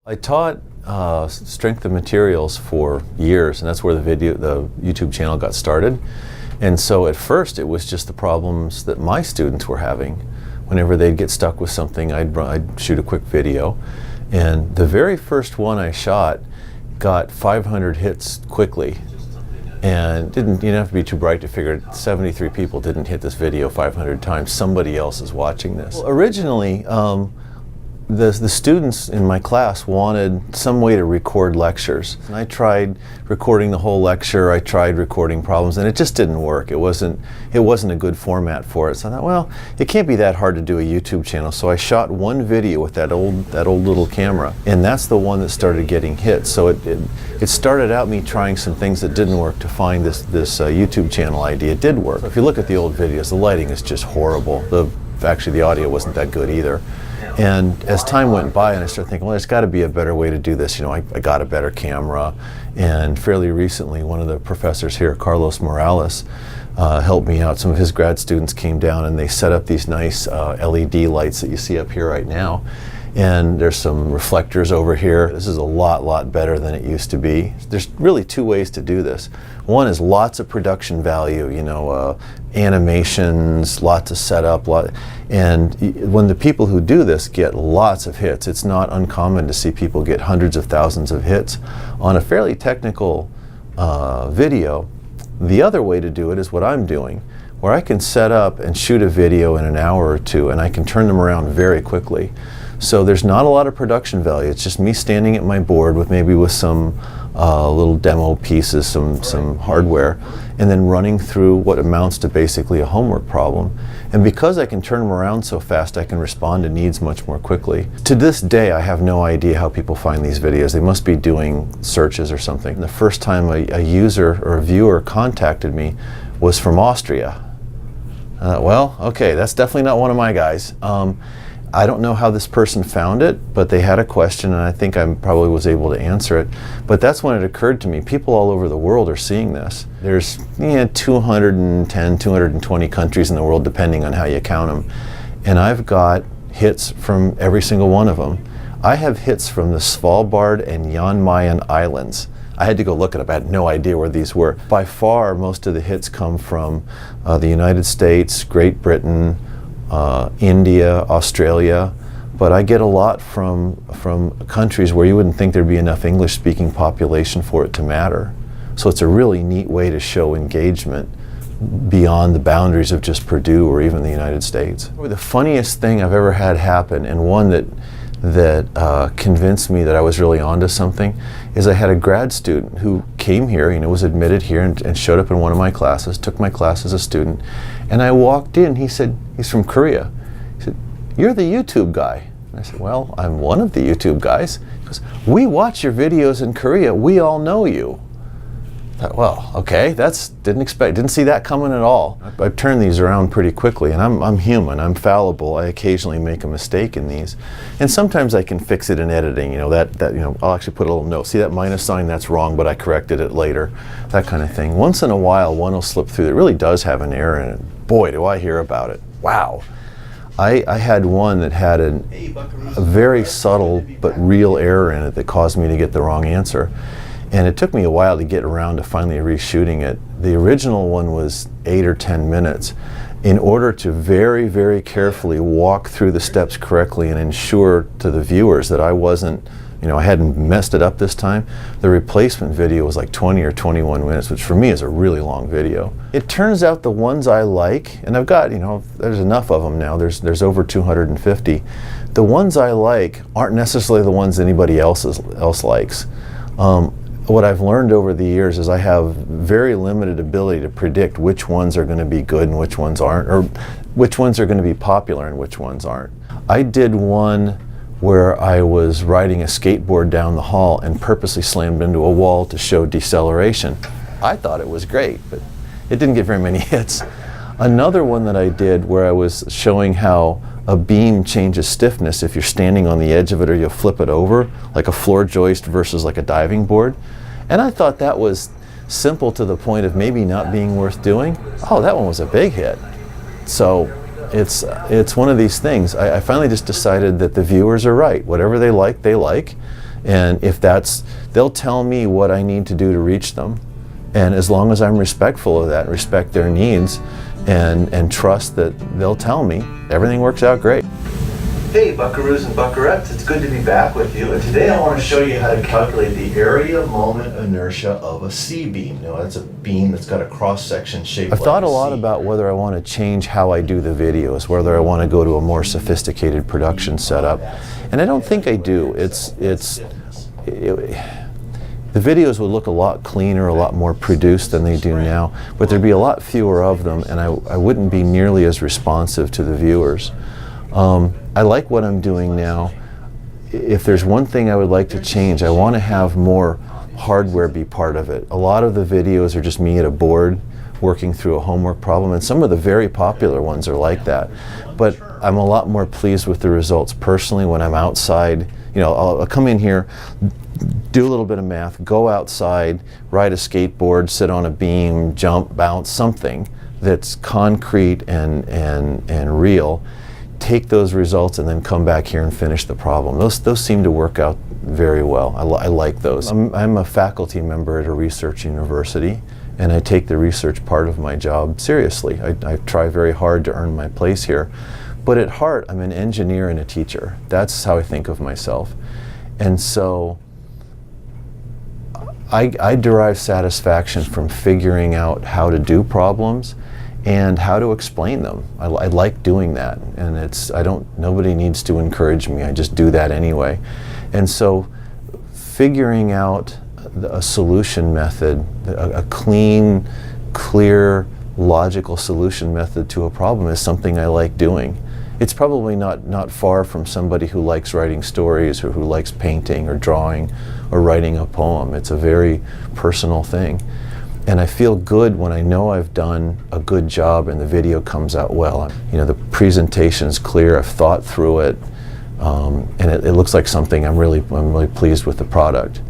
I taught strength of materials for years, and that's where the YouTube channel got started. And so at first it was just the problems that my students were having. Whenever they'd get stuck with something, I'd shoot a quick video. And the very first one I shot got 500 hits quickly. And you didn't have to be too bright to figure it. 73 people didn't hit this video 500 times. Somebody else is watching this. Well, originally, the students in my class wanted some way to record lectures. And I tried recording the whole lecture, I tried recording problems, and it just didn't work. It wasn't a good format for it. So I thought, well, it can't be that hard to do a YouTube channel. So I shot one video with that old little camera, and that's the one that started getting hits. So it started out me trying some things that didn't work to find this YouTube channel idea. It did work. If you look at the old videos, the lighting is just horrible. Actually, the audio wasn't that good either. And as time went by and I started thinking, well, there's got to be a better way to do this. I got a better camera. And fairly recently, one of the professors here, Carlos Morales, helped me out. Some of his grad students came down and they set up these nice LED lights that you see up here right now. And there's some reflectors over here. This is a lot better than it used to be. There's really two ways to do this. One is lots of production value, animations, lots of setup, and when the people who do this get lots of hits, it's not uncommon to see people get hundreds of thousands of hits on a fairly technical video. The other way to do it is what I'm doing, where I can set up and shoot a video in an hour or two, and I can turn them around very quickly. So there's not a lot of production value. It's just me standing at my board with some little demo pieces, some hardware, and then running through what amounts to basically a homework problem. And because I can turn them around so fast, I can respond to needs much more quickly. To this day, I have no idea how people find these videos. They must be doing searches or something. The first time a user or a viewer contacted me was from Austria. Well, okay, that's definitely not one of my guys. I don't know how this person found it, but they had a question and I think I probably was able to answer it. But that's when it occurred to me, people all over the world are seeing this. There's 210, 220 countries in the world, depending on how you count them. And I've got hits from every single one of them. I have hits from the Svalbard and Jan Mayen Islands. I had to go look it up. I had no idea where these were. By far, most of the hits come from the United States, Great Britain, India, Australia, but I get a lot from countries where you wouldn't think there'd be enough English-speaking population for it to matter. So it's a really neat way to show engagement beyond the boundaries of just Purdue or even the United States. The funniest thing I've ever had happen, and one that convinced me that I was really onto something, is I had a grad student who came here, was admitted here and showed up in one of my classes, took my class as a student, and I walked in, he said, he's from Korea. He said, "You're the YouTube guy." And I said, "Well, I'm one of the YouTube guys." He goes, "We watch your videos in Korea, we all know you." I thought, well, okay, didn't see that coming at all. I've turned these around pretty quickly, and I'm human, I'm fallible. I occasionally make a mistake in these, and sometimes I can fix it in editing. I'll actually put a little note. See that minus sign? That's wrong, but I corrected it later. That kind of thing. Once in a while, one will slip through that really does have an error in it. Boy, do I hear about it! Wow. I had one that had a very subtle but real error in it that caused me to get the wrong answer. And it took me a while to get around to finally reshooting it. The original one was 8 or 10 minutes. In order to very, very carefully walk through the steps correctly and ensure to the viewers that I wasn't, I hadn't messed it up this time, the replacement video was like 20 or 21 minutes, which for me is a really long video. It turns out the ones I like, and I've got, there's enough of them now, there's over 250. The ones I like aren't necessarily the ones anybody else likes. What I've learned over the years is I have very limited ability to predict which ones are going to be good and which ones aren't, or which ones are going to be popular and which ones aren't. I did one where I was riding a skateboard down the hall and purposely slammed into a wall to show deceleration. I thought it was great, but it didn't get very many hits. Another one that I did where I was showing how a beam changes stiffness if you're standing on the edge of it or you'll flip it over, like a floor joist versus like a diving board. And I thought that was simple to the point of maybe not being worth doing. Oh, that one was a big hit. So it's one of these things. I finally just decided that the viewers are right. Whatever they like, And if that's, they'll tell me what I need to do to reach them. And as long as I'm respectful of that, respect their needs, and trust that they'll tell me, everything works out great. Hey buckaroos and buckarettes, it's good to be back with you, and today I want to show you how to calculate the area moment inertia of a C-beam. Now that's a beam that's got a cross-section shape. I've thought a lot about whether I want to change how I do the videos, whether I want to go to a more sophisticated production setup, and I don't think I do. The videos would look a lot cleaner, a lot more produced than they do now, but there'd be a lot fewer of them, and I wouldn't be nearly as responsive to the viewers. I like what I'm doing now. If there's one thing I would like to change, I want to have more hardware be part of it. A lot of the videos are just me at a board working through a homework problem, and some of the very popular ones are like that. But I'm a lot more pleased with the results personally when I'm outside. You know, I'll come in here, do a little bit of math, go outside, ride a skateboard, sit on a beam, jump, bounce, something that's concrete and real. Take those results and then come back here and finish the problem. Those seem to work out very well. I like those. I'm a faculty member at a research university, and I take the research part of my job seriously. I try very hard to earn my place here. But at heart, I'm an engineer and a teacher. That's how I think of myself. And so I derive satisfaction from figuring out how to do problems and how to explain them. I like doing that, and nobody needs to encourage me. I just do that anyway. And so figuring out a solution method, a clean, clear, logical solution method to a problem is something I like doing. It's probably not far from somebody who likes writing stories or who likes painting or drawing or writing a poem. It's a very personal thing. And I feel good when I know I've done a good job and the video comes out well. You know, the presentation's clear, I've thought through it, and it looks like something I'm really pleased with the product.